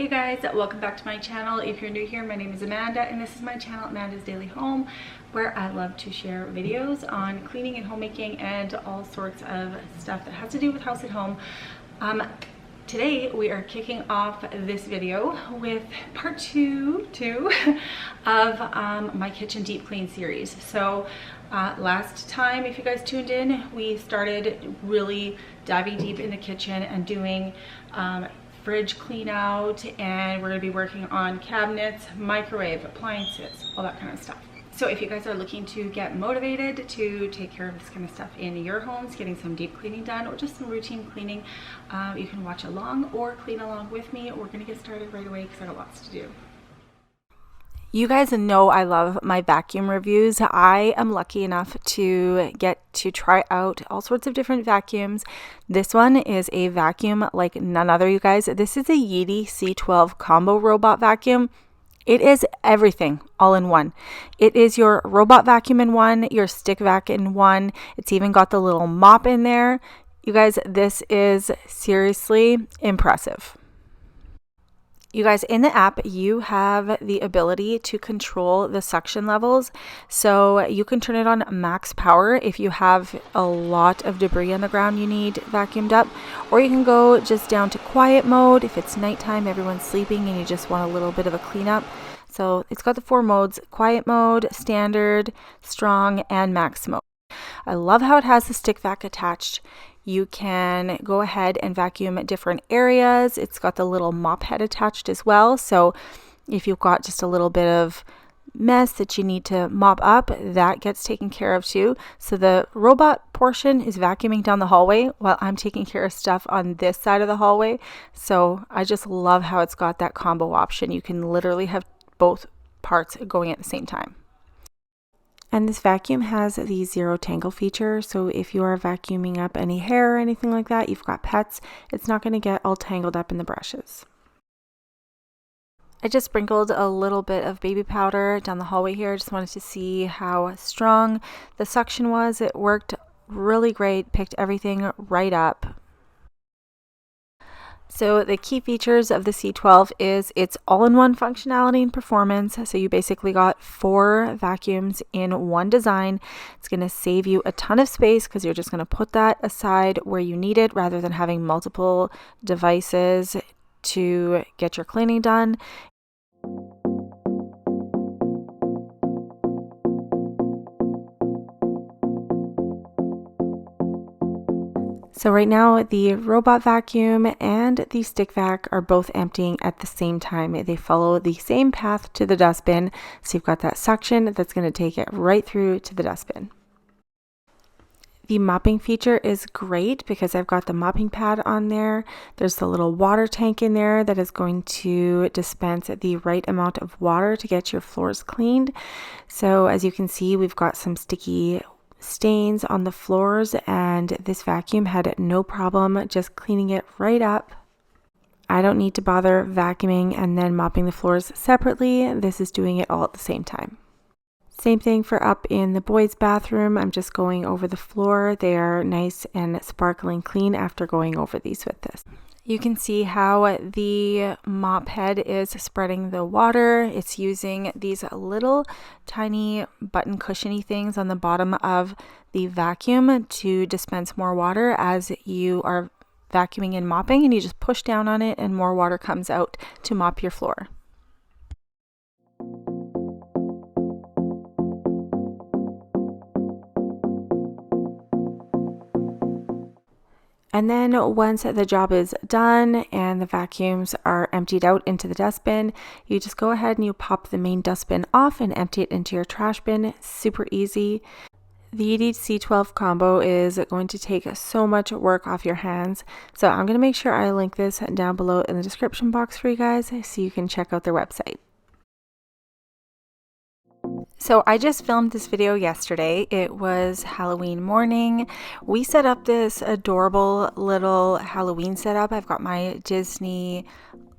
Hey guys, welcome back to my channel. If you're new here, my name is Amanda and this is my channel, Amanda's Daily Home, where I love to share videos on cleaning and homemaking and all sorts of stuff that has to do with house at home. Today we are kicking off this video with part two of my kitchen deep clean series. So last time, if you guys tuned in, we started really diving deep in the kitchen and doing fridge clean out, and we're going to be working on cabinets, microwave, appliances, all that kind of stuff. So if you guys are looking to get motivated to take care of this kind of stuff in your homes, getting some deep cleaning done or just some routine cleaning, you can watch along or clean along with me. We're going to get started right away because I got lots to do. You guys know I love my vacuum reviews. I am lucky enough to get to try out all sorts of different vacuums. This one is a vacuum like none other, you guys. This is a Yeedi C12 Combo robot vacuum. It is everything all in one. It is your robot vacuum in one, your stick vac in one. It's even got the little mop in there. You guys, this is seriously impressive. You guys, in the app, you have the ability to control the suction levels. So you can turn it on max power if you have a lot of debris on the ground you need vacuumed up. Or you can go just down to quiet mode if it's nighttime, everyone's sleeping, and you just want a little bit of a cleanup. So it's got the 4 modes: quiet mode, standard, strong, and max mode. I love how it has the stick vac attached. You can go ahead and vacuum different areas. It's got the little mop head attached as well. So if you've got just a little bit of mess that you need to mop up, that gets taken care of too. So the robot portion is vacuuming down the hallway while I'm taking care of stuff on this side of the hallway. So I just love how it's got that combo option. You can literally have both parts going at the same time. And this vacuum has the zero tangle feature, so if you are vacuuming up any hair or anything like that, you've got pets, it's not going to get all tangled up in the brushes. I just sprinkled a little bit of baby powder down the hallway here. I just wanted to see how strong the suction was. It worked really great, picked everything right up. So the key features of the C12 is its all-in-one functionality and performance. So you basically got 4 vacuums in one design. It's going to save you a ton of space because you're just going to put that aside where you need it rather than having multiple devices to get your cleaning done. So right now, the robot vacuum and the stick vac are both emptying at the same time. They follow the same path to the dustbin. So you've got that suction that's going to take it right through to the dustbin. The mopping feature is great because I've got the mopping pad on there. There's the little water tank in there that is going to dispense the right amount of water to get your floors cleaned. So as you can see, we've got some sticky stains on the floors, and this vacuum had no problem just cleaning it right up. I don't need to bother vacuuming and then mopping the floors separately. This is doing it all at the same time. Same thing for up in the boys' bathroom. I'm just going over the floor. They are nice and sparkling clean after going over these with this. You can see how the mop head is spreading the water. It's using these little tiny button cushiony things on the bottom of the vacuum to dispense more water as you are vacuuming and mopping, and you just push down on it and more water comes out to mop your floor. And then once the job is done and the vacuums are emptied out into the dustbin, you just go ahead and you pop the main dustbin off and empty it into your trash bin. Super easy. The Yeedi C12 Combo is going to take so much work off your hands. So I'm going to make sure I link this down below in the description box for you guys so you can check out their website. So I just filmed this video yesterday. It was Halloween morning. We set up this adorable little Halloween setup. I've got my Disney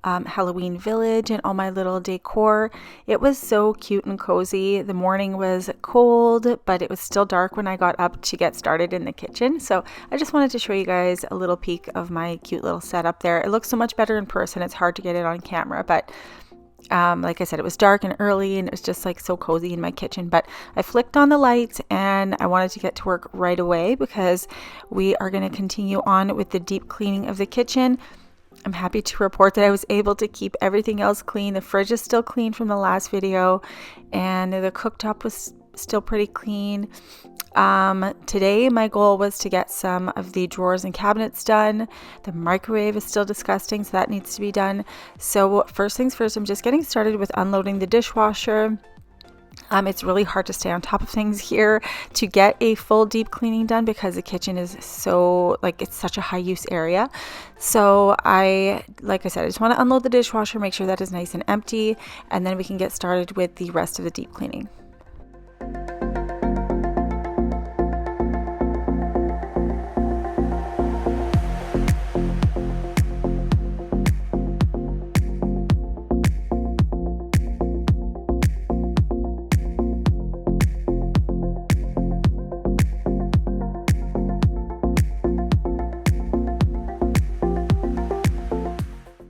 Halloween village and all my little decor. It was so cute and cozy. The morning was cold, but it was still dark when I got up to get started in the kitchen. So I just wanted to show you guys a little peek of my cute little setup there. It looks so much better in person. It's hard to get it on camera, but like I said, it was dark and early and it was just like so cozy in my kitchen. But I flicked on the lights and I wanted to get to work right away because we are going to continue on with the deep cleaning of the kitchen. I'm happy to report that I was able to keep everything else clean. The fridge is still clean from the last video and the cooktop was still pretty clean. Today my goal was to get some of the drawers and cabinets done. The microwave is still disgusting, so that needs to be done. So first things first, I'm just getting started with unloading the dishwasher. It's really hard to stay on top of things here to get a full deep cleaning done because the kitchen is so, like, it's such a high use area. So like I said, I just want to unload the dishwasher, make sure that is nice and empty, and then we can get started with the rest of the deep cleaning.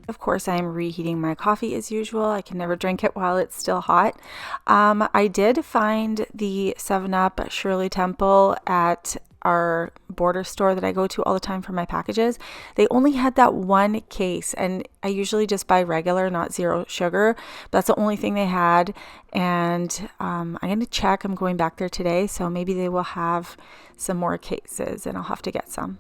Of course, I am reheating my coffee as usual. I can never drink it while it's still hot. I did find the 7-Up Shirley Temple at our border store that I go to all the time for my packages. They only had that one case, and I usually just buy regular, not zero sugar. But that's the only thing they had, and I'm going to check. I'm going back there today, so maybe they will have some more cases, and I'll have to get some.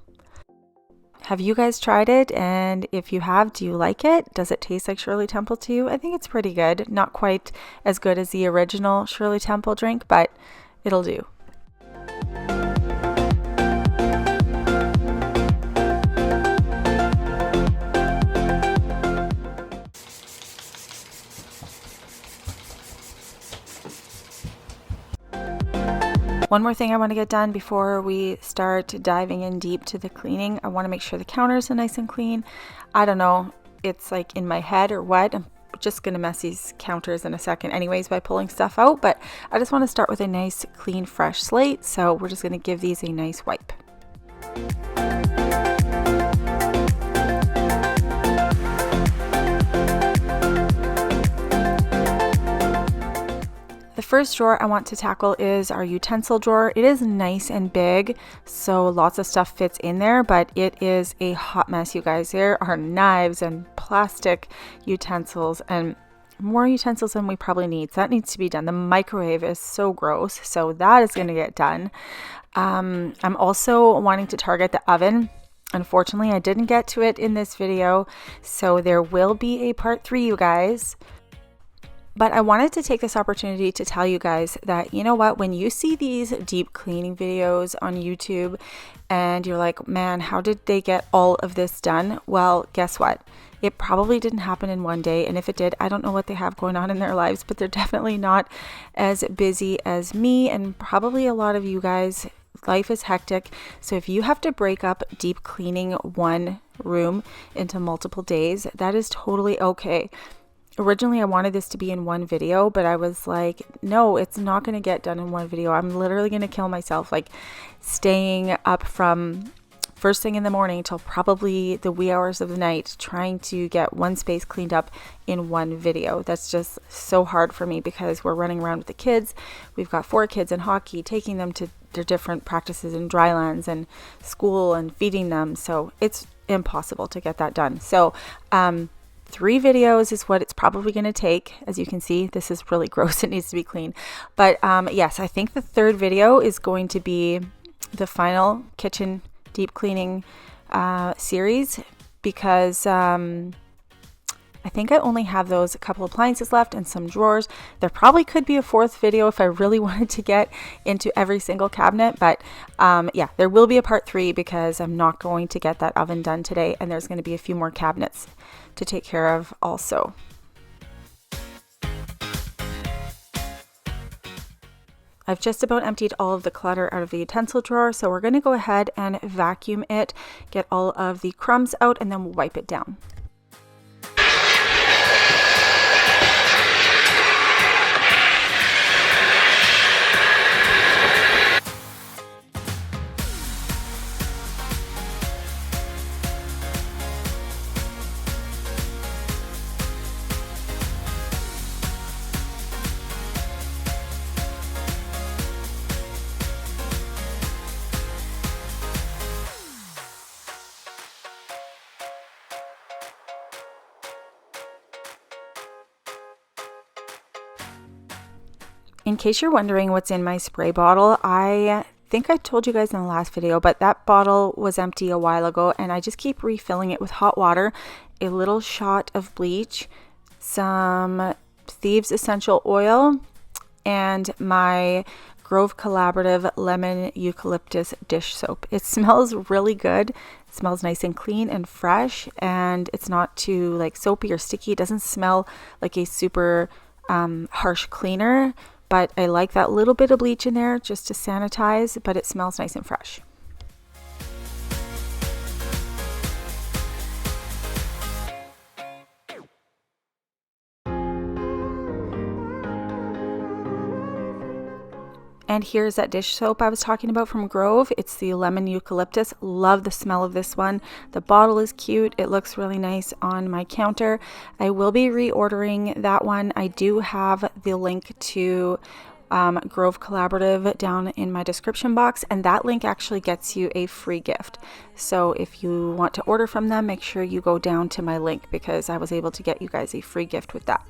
Have you guys tried it? And if you have, do you like it? Does it taste like Shirley Temple to you? I think it's pretty good. Not quite as good as the original Shirley Temple drink, but it'll do. One more thing I want to get done before we start diving in deep to the cleaning. I want to make sure the counters are nice and clean. I don't know, it's like in my head or what. I'm just going to mess these counters in a second anyways by pulling stuff out, but I just want to start with a nice, clean, fresh slate. So we're just going to give these a nice wipe. The first drawer I want to tackle is our utensil drawer. It is nice and big, so lots of stuff fits in there, but it is a hot mess, you guys. There are knives and plastic utensils and more utensils than we probably need. So that needs to be done. The microwave is so gross, so that is going to get done. I'm also wanting to target the oven. Unfortunately, I didn't get to it in this video, so there will be a part 3, you guys. But I wanted to take this opportunity to tell you guys that, you know what, when you see these deep cleaning videos on YouTube and you're like, man, how did they get all of this done? Well, guess what? It probably didn't happen in one day. And if it did, I don't know what they have going on in their lives, but they're definitely not as busy as me and probably a lot of you guys. Life is hectic. So if you have to break up deep cleaning one room into multiple days, that is totally okay. Originally, I wanted this to be in one video, but I was like, no, it's not going to get done in one video. I'm literally going to kill myself, like staying up from first thing in the morning till probably the wee hours of the night trying to get one space cleaned up in one video. That's just so hard for me because we're running around with the kids. We've got 4 kids in hockey, taking them to their different practices in drylands and school and feeding them. So it's impossible to get that done. So, 3 videos is what it's probably going to take. As you can see, this is really gross. It needs to be clean. But yes, I think the 3rd video is going to be the final kitchen deep cleaning series because I think I only have those a couple appliances left and some drawers. There probably could be a 4th video if I really wanted to get into every single cabinet. But yeah, there will be a part 3 because I'm not going to get that oven done today. And there's going to be a few more cabinets to take care of also. I've just about emptied all of the clutter out of the utensil drawer, so we're going to go ahead and vacuum it, get all of the crumbs out, and then we'll wipe it down. In case you're wondering what's in my spray bottle, I think I told you guys in the last video, but that bottle was empty a while ago and I just keep refilling it with hot water, a little shot of bleach, some Thieves essential oil, and my Grove Collaborative Lemon Eucalyptus dish soap. It smells really good. It smells nice and clean and fresh, and it's not too like soapy or sticky. It doesn't smell like a super harsh cleaner, but I like that little bit of bleach in there just to sanitize, but it smells nice and fresh. And here's that dish soap I was talking about from Grove. It's the lemon eucalyptus. Love the smell of this one. The bottle is cute. It looks really nice on my counter. I will be reordering that one. I do have the link to Grove Collaborative down in my description box, and that link actually gets you a free gift. So if you want to order from them, make sure you go down to my link because I was able to get you guys a free gift with that.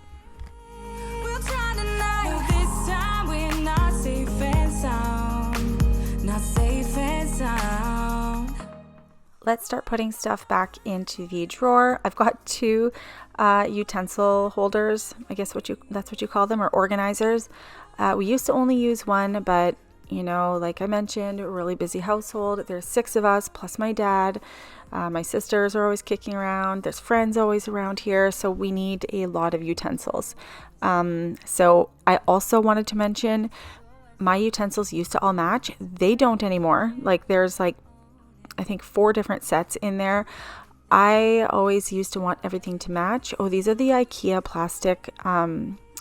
Let's start putting stuff back into the drawer. I've got two utensil holders, I guess that's what you call them, or organizers. We used to only use one, but you know, like I mentioned, a really busy household. There's 6 of us plus my dad. My sisters are always kicking around. There's friends always around here, so we need a lot of utensils. So I also wanted to mention my utensils used to all match. They don't anymore. Like there's like I think 4 different sets in there. I always used to want everything to match. Oh, these are the IKEA plastic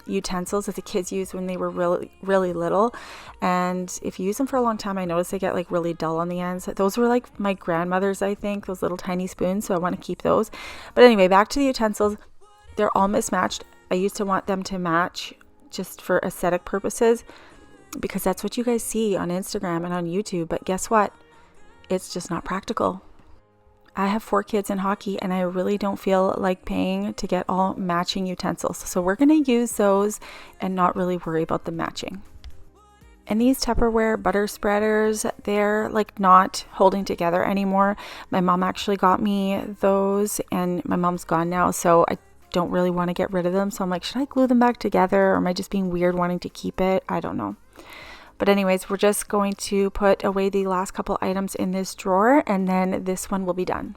utensils that the kids used when they were really little. And if you use them for a long time, I noticed they get like really dull on the ends. Those were like my grandmother's, I think, those little tiny spoons. So I want to keep those. But anyway, back to the utensils. They're all mismatched. I used to want them to match just for aesthetic purposes because that's what you guys see on Instagram and on YouTube. But guess what? It's just not practical. I have 4 kids in hockey and I really don't feel like paying to get all matching utensils. So we're going to use those and not really worry about the matching. And these Tupperware butter spreaders, they're like not holding together anymore. My mom actually got me those and my mom's gone now. So I don't really want to get rid of them. So I'm like, should I glue them back together or am I just being weird wanting to keep it? I don't know. But anyways, we're just going to put away the last couple items in this drawer and then this one will be done.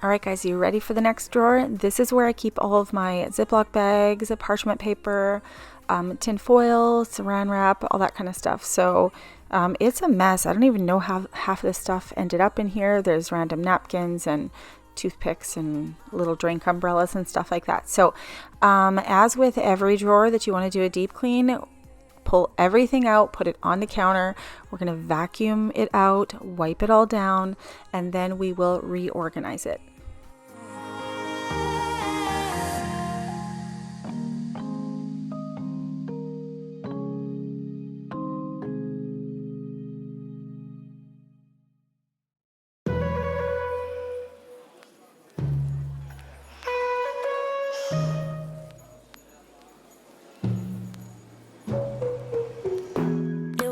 Alright guys, you ready for the next drawer? This is where I keep all of my Ziploc bags, parchment paper, tin foil, saran wrap, all that kind of stuff. So it's a mess. I don't even know how half of this stuff ended up in here. There's random napkins and toothpicks and little drink umbrellas and stuff like that. So as with every drawer that you want to do a deep clean, pull everything out, put it on the counter. We're going to vacuum it out, wipe it all down, and then we will reorganize it.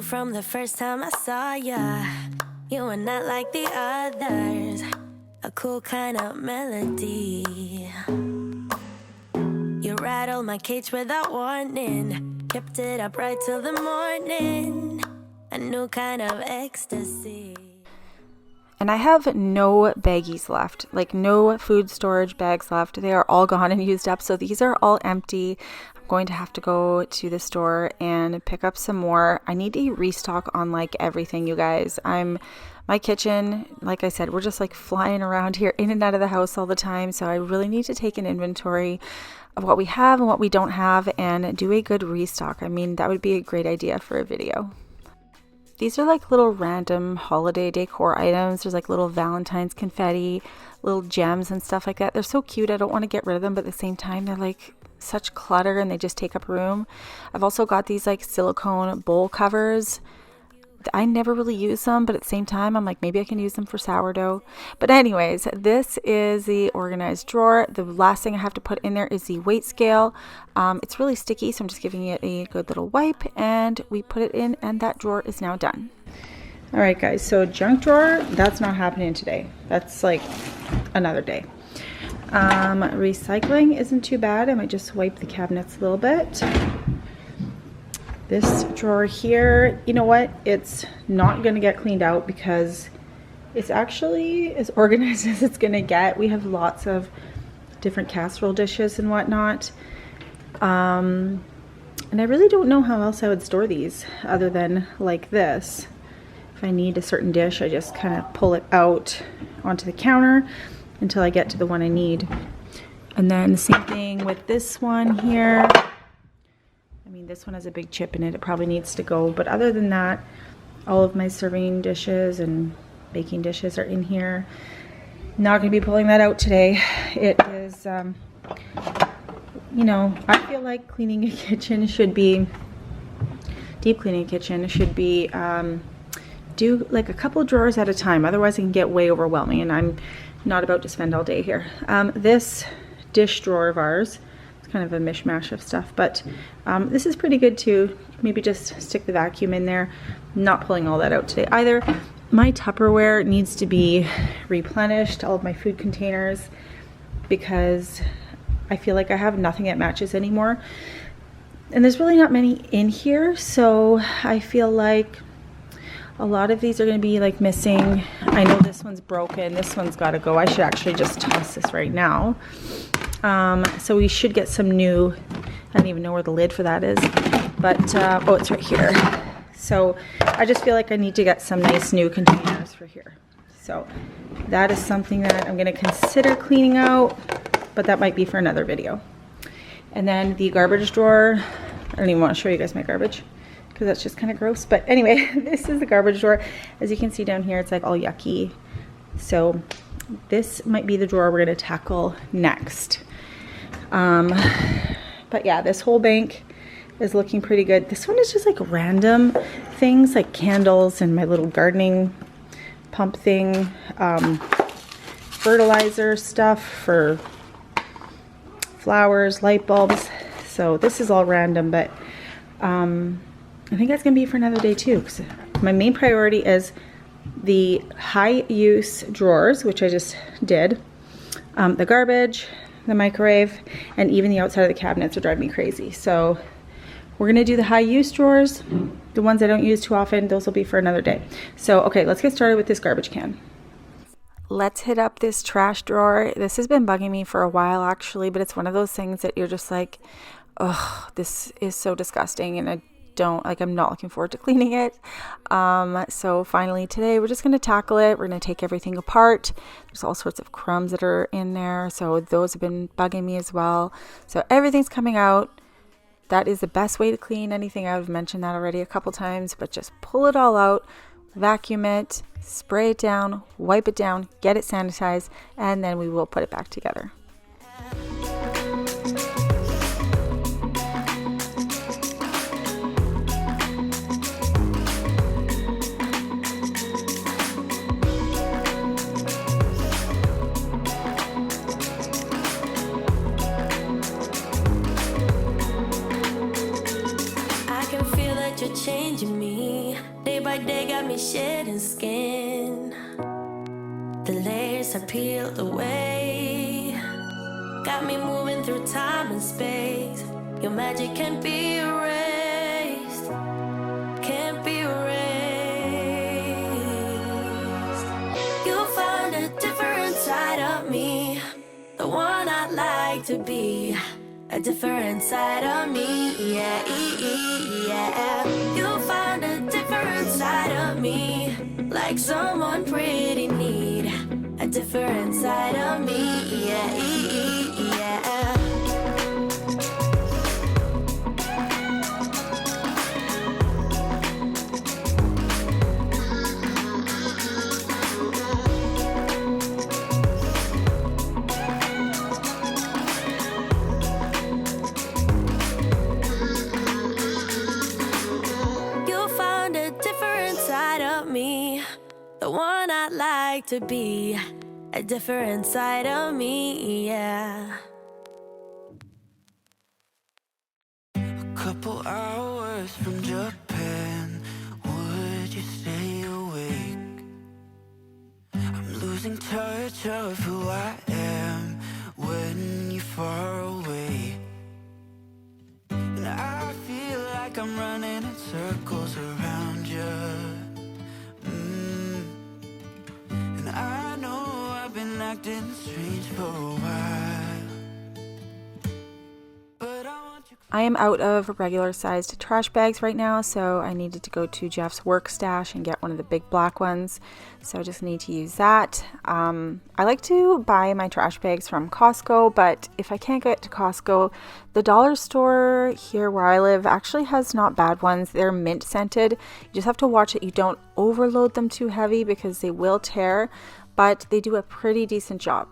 From the first time I saw ya, you were not like the others, a cool kind of melody. You rattled my cage without warning, kept it up right till the morning, a new kind of ecstasy. And I have no baggies left, like no food storage bags left. They are all gone and used up. So these are all empty. I'm going to have to go to the store and pick up some more. I need to restock on like everything, you guys. My kitchen, like I said, we're just like flying around here in and out of the house all the time. So I really need to take an inventory of what we have and what we don't have and do a good restock. I mean, that would be a great idea for a video. These are like little random holiday decor items. There's like little Valentine's confetti, little gems and stuff like that. They're so cute. I don't want to get rid of them, but at the same time, they're like such clutter and they just take up room. I've also got these like silicone bowl covers. I never really use them, but at the same time, I'm like, maybe I can use them for sourdough. But anyways, this is the organized drawer. The last thing I have to put in there is the weight scale. It's really sticky, so I'm just giving it a good little wipe, and we put it in, and that drawer is now done. All right, guys, so junk drawer, that's not happening today. That's like another day. Recycling isn't too bad. I might just wipe the cabinets a little bit. This drawer here, you know what? It's not going to get cleaned out because it's actually as organized as it's going to get. We have lots of different casserole dishes and whatnot. And I really don't know how else I would store these other than like this. If I need a certain dish, I just kind of pull it out onto the counter until I get to the one I need. And then the same thing with this one here. I mean, this one has a big chip in it. It probably needs to go. But other than that, all of my serving dishes and baking dishes are in here. Not going to be pulling that out today. It is, you know, I feel like cleaning a kitchen should be, deep cleaning a kitchen should be, do like a couple drawers at a time. Otherwise it can get way overwhelming, and I'm not about to spend all day here. This dish drawer of ours, it's kind of a mishmash of stuff, but this is pretty good too. Maybe just stick the vacuum in there. Not pulling all that out today either. My Tupperware needs to be replenished, all of my food containers, because I feel like I have nothing that matches anymore. And there's really not many in here, so I feel like a lot of these are going to be like missing. I know this one's broken. This one's got to go. I should actually just toss this right now. So we should get some new, I don't even know where the lid for that is, but oh, it's right here. So I just feel like I need to get some nice new containers for here. So that is something that I'm going to consider cleaning out, but that might be for another video. And then the garbage drawer, I don't even want to show you guys my garbage, because that's just kind of gross. But anyway, this is the garbage drawer. As you can see down here, it's like all yucky. So this might be the drawer we're going to tackle next. But yeah, this whole bank is looking pretty good. This one is just like random things like candles and my little gardening pump thing, fertilizer stuff for flowers, light bulbs. So this is all random, but I think that's gonna be for another day too, because my main priority is the high use drawers, which I just did, the garbage, the microwave, and even the outside of the cabinets would drive me crazy. So we're gonna do the high use drawers. The ones I don't use too often, those will be for another day. So okay, let's get started with this garbage can. Let's hit up this trash drawer. This has been bugging me for a while actually, but it's one of those things that you're just like, oh, this is so disgusting, and I'm not looking forward to cleaning it. So finally today we're just going to tackle it. We're going to take everything apart. There's all sorts of crumbs that are in there, so those have been bugging me as well. So everything's coming out. That is the best way to clean anything. I've mentioned that already a couple times, but just pull it all out, vacuum it, spray it down, wipe it down, get it sanitized, and then we will put it back together. Changing me day by day, got me shedding skin. The layers are peeled away, got me moving through time and space. Your magic can't be erased, can't be erased. You'll find a different side of me, the one I'd like to be. A different side of me, yeah, yeah. You'll find a different side of me, like someone pretty neat. A different side of me, yeah, yeah. like to be, a different side of me, yeah. A couple hours from Japan, would you stay awake? I'm losing touch of who I am when you're far away. And I feel like I'm running in circles around you. And I know I've been acting strange for a while, but I want you. I am out of regular sized trash bags right now, so I needed to go to Jeff's work stash and get one of the big black ones. So I just need to use that. I like to buy my trash bags from Costco, but if I can't get to Costco, the dollar store here where I live actually has not bad ones. They're mint scented. You just have to watch that you don't overload them too heavy because they will tear, but they do a pretty decent job.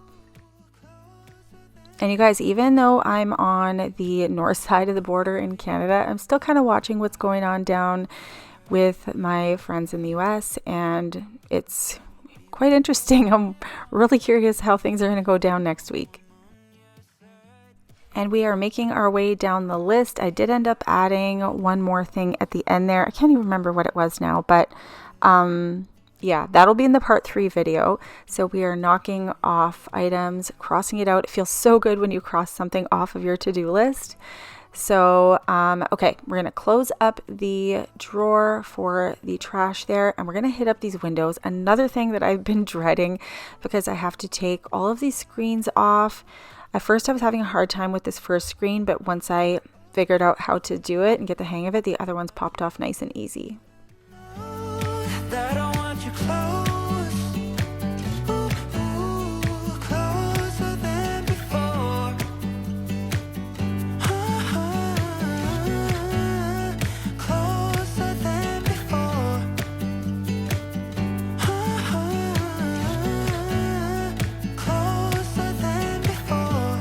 And you guys, even though I'm on the north side of the border in Canada, I'm still kind of watching what's going on down with my friends in the US, and it's quite interesting. I'm really curious how things are going to go down next week. And we are making our way down the list. I did end up adding one more thing at the end there. I can't even remember what it was now, but yeah, that'll be in the part 3 video. So we are knocking off items, crossing it out. It feels so good when you cross something off of your to-do list. So, okay, we're going to close up the drawer for the trash there, and we're going to hit up these windows. Another thing that I've been dreading because I have to take all of these screens off. At first I was having a hard time with this first screen, but once I figured out how to do it and get the hang of it, the other ones popped off nice and easy. That I want you close, ooh, ooh, closer than before. Closer than before. Closer than before.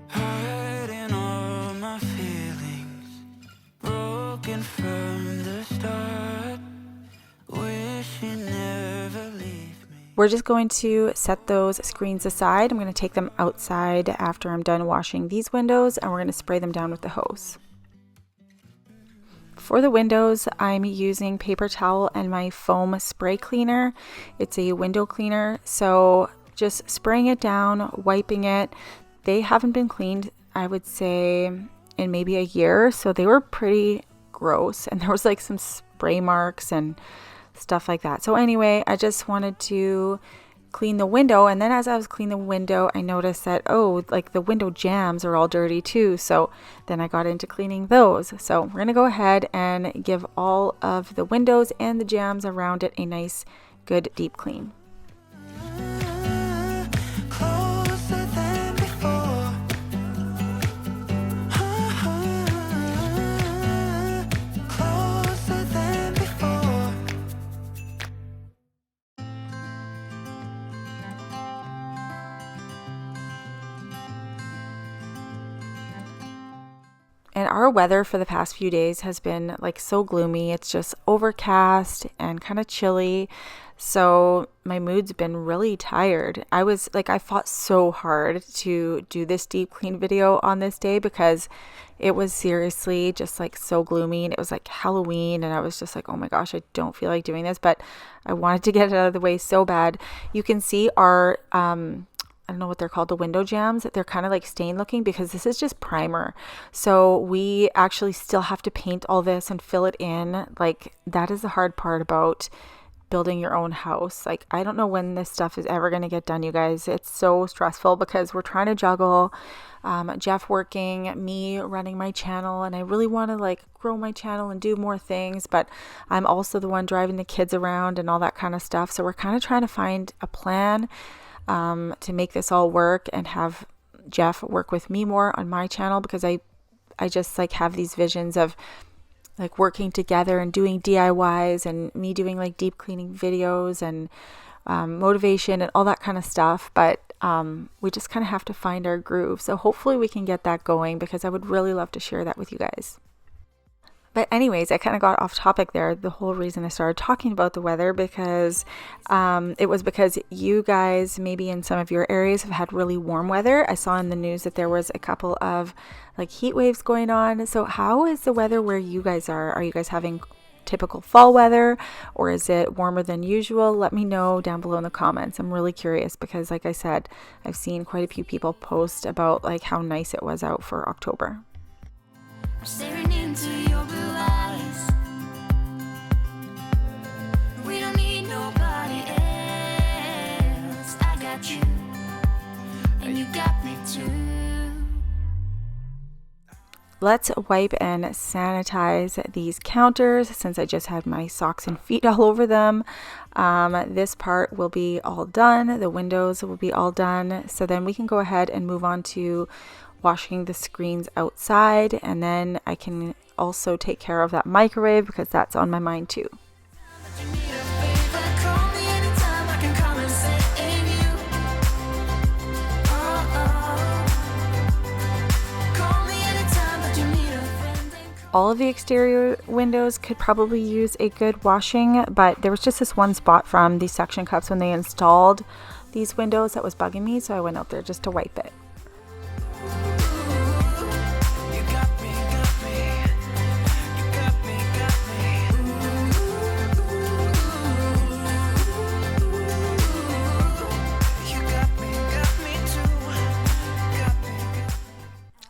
Hiding all my feelings, broken from the start. Wish you never leave me. We're just going to set those screens aside. I'm going to take them outside after I'm done washing these windows, and we're going to spray them down with the hose. For the windows, I'm using paper towel and my foam spray cleaner. It's a window cleaner, so just spraying it down, wiping it. They haven't been cleaned, I would say, in maybe a year, so they were pretty gross, and there was like some spray marks and stuff like that. So anyway, I just wanted to clean the window, and then as I was cleaning the window, I noticed that, oh, like the window jambs are all dirty too. So then I got into cleaning those. So we're going to go ahead and give all of the windows and the jambs around it a nice, good deep clean. Closer than before. Closer than before. And our weather for the past few days has been like so gloomy. It's just overcast and kind of chilly. So my mood's been really tired. I fought so hard to do this deep clean video on this day because it was seriously just like so gloomy, and it was like Halloween, and I was just like, oh my gosh, I don't feel like doing this, but I wanted to get it out of the way so bad. You can see our, I don't know what they're called, the window jams. They're kind of like stain looking because this is just primer. So we actually still have to paint all this and fill it in. Like, that is the hard part about building your own house. Like, I don't know when this stuff is ever going to get done, you guys. It's so stressful because we're trying to juggle Jeff working, me running my channel, and I really want to like grow my channel and do more things, but I'm also the one driving the kids around and all that kind of stuff. So we're kind of trying to find a plan to make this all work and have Jeff work with me more on my channel, because I just like have these visions of like working together and doing DIYs and me doing like deep cleaning videos and motivation and all that kind of stuff. But we just kind of have to find our groove. So hopefully we can get that going, because I would really love to share that with you guys. But anyways, I kind of got off topic there. The whole reason I started talking about the weather because it was because you guys maybe in some of your areas have had really warm weather. I saw in the news that there was a couple of like heat waves going on. So how is the weather where you guys are? Are you guys having typical fall weather, or is it warmer than usual? Let me know down below in the comments. I'm really curious because like I said, I've seen quite a few people post about like how nice it was out for October. Staring into your blue eyes. We don't need nobody else. I got you, and you got me too. Let's wipe and sanitize these counters since I just had my socks and feet all over them. This part will be all done. The windows will be all done. So then we can go ahead and move on to washing the screens outside, and then I can also take care of that microwave because that's on my mind too. All of the exterior windows could probably use a good washing, but there was just this one spot from these suction cups when they installed these windows that was bugging me, so I went out there just to wipe it.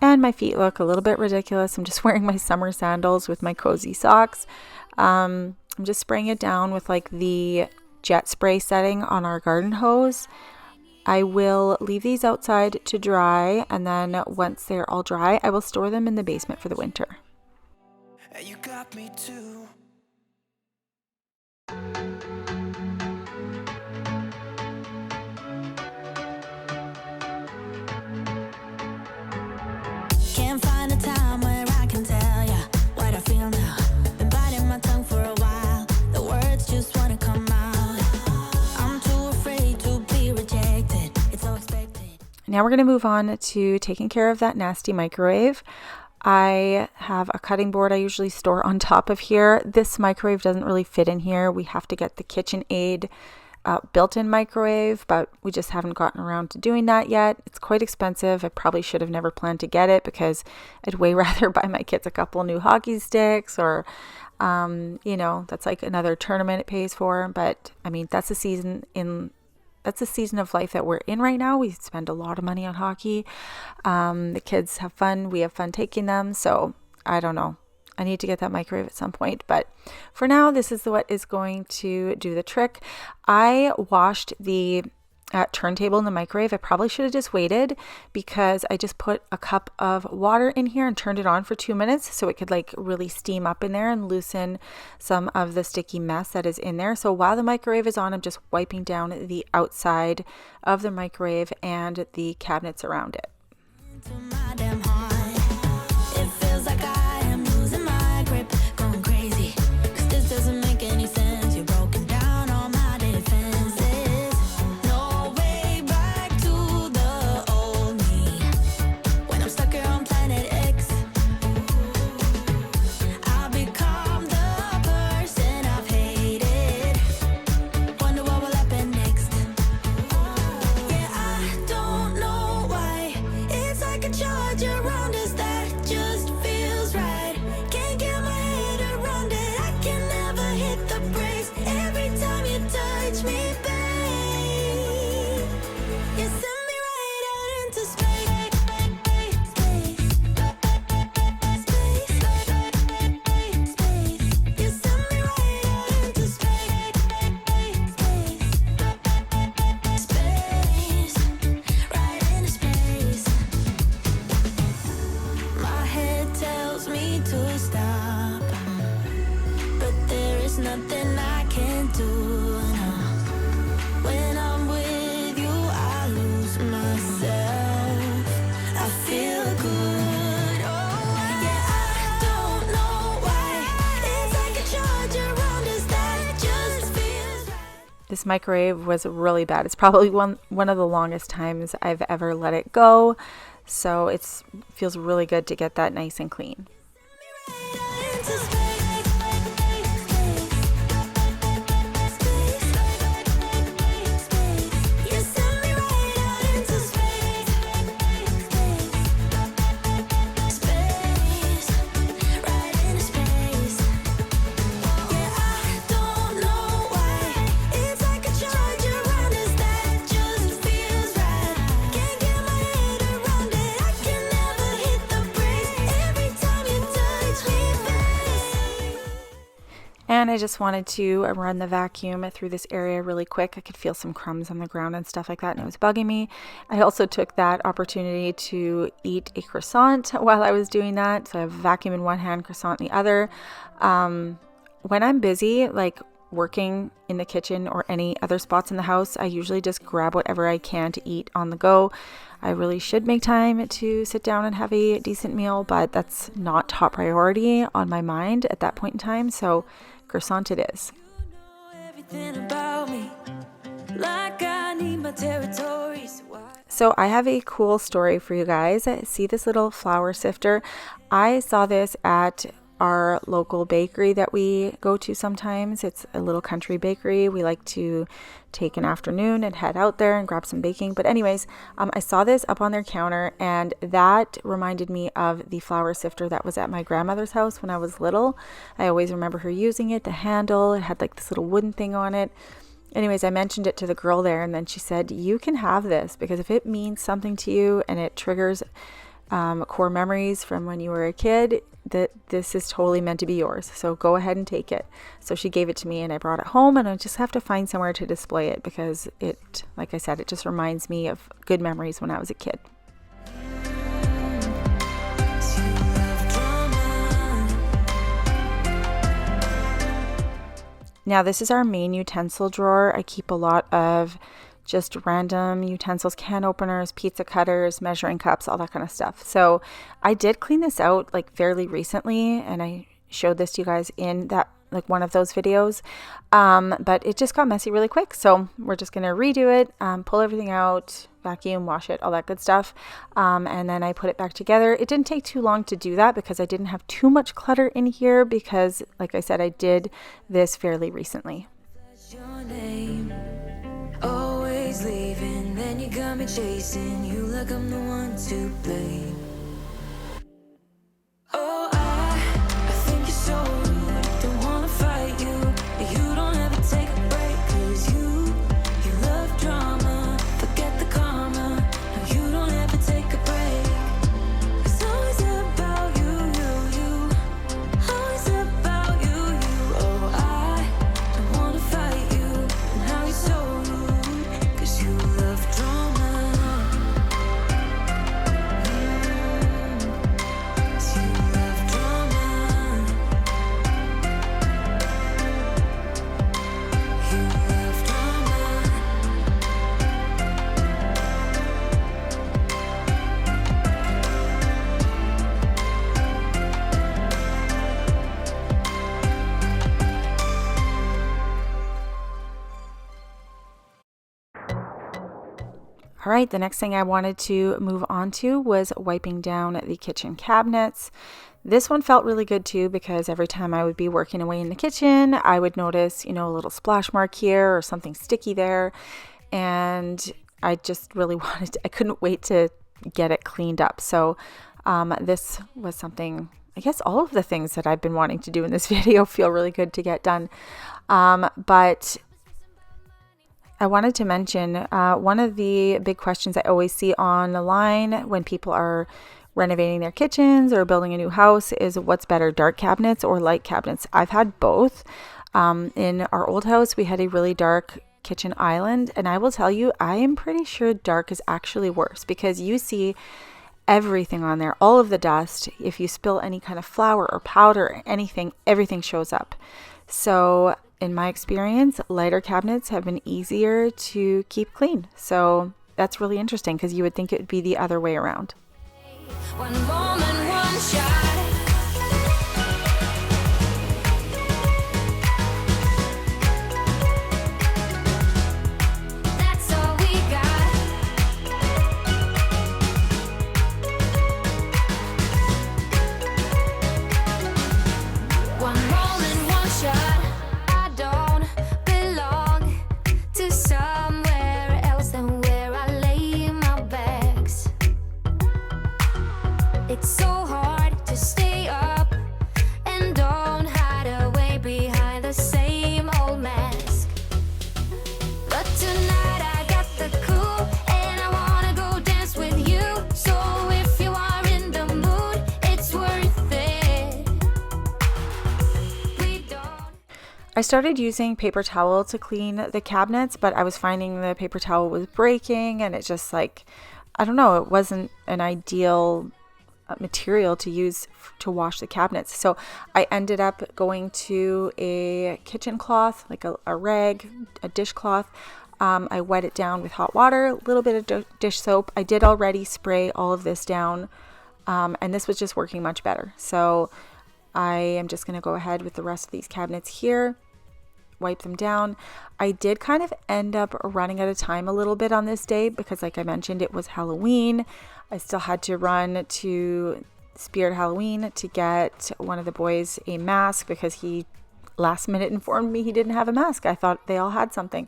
And my feet look a little bit ridiculous. I'm just wearing my summer sandals with my cozy socks. I'm just spraying it down with like the jet spray setting on our garden hose. I will leave these outside to dry, and then once they're all dry, I will store them in the basement for the winter. You got me too. Can't find a time where I can tell ya what I feel now. Been biting my tongue for a while. The words just wanna come out. I'm too afraid to be rejected. It's so expected. Now we're going to move on to taking care of that nasty microwave. I have a cutting board I usually store on top of here. This microwave doesn't really fit in here. We have to get the KitchenAid built-in microwave, but we just haven't gotten around to doing that yet. It's quite expensive. I probably should have never planned to get it because I'd way rather buy my kids a couple new hockey sticks or, you know, that's like another tournament it pays for. But I mean, that's the season of life that we're in right now. We spend a lot of money on hockey. The kids have fun. We have fun taking them. So I don't know. I need to get that microwave at some point, but for now, this is what is going to do the trick. I washed the turntable in the microwave. I probably should have just waited because I just put a cup of water in here and turned it on for 2 minutes so it could like really steam up in there and loosen some of the sticky mess that is in there. So while the microwave is on, I'm just wiping down the outside of the microwave and the cabinets around it. Nothing I can do now. When I'm with you, I lose myself. I feel good. Oh, yeah, I don't know why. It's like a charge around us that just feels right. This microwave was really bad. It's probably one of the longest times I've ever let it go. So it feels really good to get that nice and clean. Right into space. I just wanted to run the vacuum through this area really quick. I could feel some crumbs on the ground and stuff like that, and it was bugging me. I also took that opportunity to eat a croissant while I was doing that. So I have vacuum in one hand, croissant in the other. When I'm busy, like working in the kitchen or any other spots in the house, I usually just grab whatever I can to eat on the go. I really should make time to sit down and have a decent meal, but that's not top priority on my mind at that point in time. So croissant it is. So I have a cool story for you guys. See this little flour sifter? I saw this at our local bakery that we go to sometimes. It's a little country bakery. We like to take an afternoon and head out there and grab some baking. But anyways, I saw this up on their counter, and that reminded me of the flour sifter that was at my grandmother's house when I was little. I always remember her using it. The handle, it had like this little wooden thing on it. Anyways, I mentioned it to the girl there, and then she said, you can have this because if it means something to you and it triggers core memories from when you were a kid, that this is totally meant to be yours. So go ahead and take it. So she gave it to me and I brought it home, and I just have to find somewhere to display it because it, like I said, it just reminds me of good memories when I was a kid. Now this is our main utensil drawer. I keep a lot of just random utensils, can openers, pizza cutters, measuring cups, all that kind of stuff. So I did clean this out like fairly recently, and I showed this to you guys in that like one of those videos, but it just got messy really quick. So we're just gonna redo it, pull everything out, vacuum, wash it, all that good stuff, and then I put it back together. It didn't take too long to do that because I didn't have too much clutter in here because, like I said, I did this fairly recently. Always leaving, then you got me chasing you like I'm the one to blame. Oh, I think you're so rude, don't wanna fight you, but you don't ever take a break, 'cause you love drama, forget the karma, no, you don't ever take a break. It's always about you, always about you. Oh, I don't wanna fight you, and how you're so rude, 'cause you love drama. All right, the next thing I wanted to move on to was wiping down the kitchen cabinets. This one felt really good too because every time I would be working away in the kitchen, I would notice, a little splash mark here or something sticky there. And I just really I couldn't wait to get it cleaned up. So this was something, I guess all of the things that I've been wanting to do in this video feel really good to get done. But I wanted to mention one of the big questions I always see on the line when people are renovating their kitchens or building a new house is what's better, dark cabinets or light cabinets? I've had both. In our old house, we had a really dark kitchen island, and I will tell you, I am pretty sure dark is actually worse because you see everything on there, all of the dust. If you spill any kind of flour or powder or anything, everything shows up. So in my experience, lighter cabinets have been easier to keep clean. So that's really interesting because you would think it would be the other way around. One moment, one shot. That's all we got. One moment, one shot. I don't belong to somewhere else than where I lay my bags. It's so hard to I started using paper towel to clean the cabinets, but I was finding the paper towel was breaking, and it just like, I don't know, it wasn't an ideal material to use to wash the cabinets. So I ended up going to a kitchen cloth, like a rag, a dishcloth. I wet it down with hot water, a little bit of dish soap. I did already spray all of this down, and this was just working much better. So I am just going to go ahead with the rest of these cabinets here, wipe them down. I did kind of end up running out of time a little bit on this day because, like I mentioned, it was Halloween. I still had to run to Spirit Halloween to get one of the boys a mask because he last minute informed me he didn't have a mask. I thought they all had something.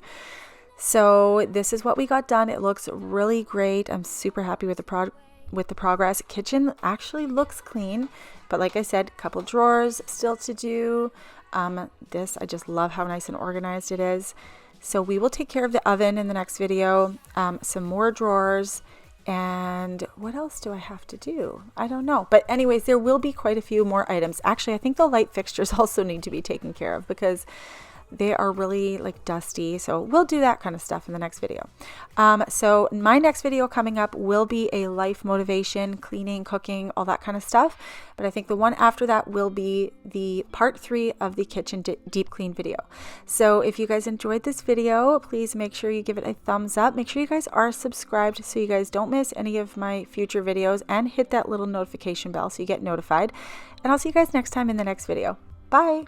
So this is what we got done. It looks really great. I'm super happy with the progress. Kitchen actually looks clean, but like I said, a couple drawers still to do. This, I just love how nice and organized it is. So we will take care of the oven in the next video, some more drawers, and what else do I have to do? I don't know. But anyways, there will be quite a few more items. Actually, I think the light fixtures also need to be taken care of because they are really like dusty. So we'll do that kind of stuff in the next video. So my next video coming up will be a life motivation, cleaning, cooking, all that kind of stuff. But I think the one after that will be the part 3 of the kitchen deep clean video. So if you guys enjoyed this video, please make sure you give it a thumbs up. Make sure you guys are subscribed so you guys don't miss any of my future videos, and hit that little notification bell so you get notified. And I'll see you guys next time in the next video. Bye.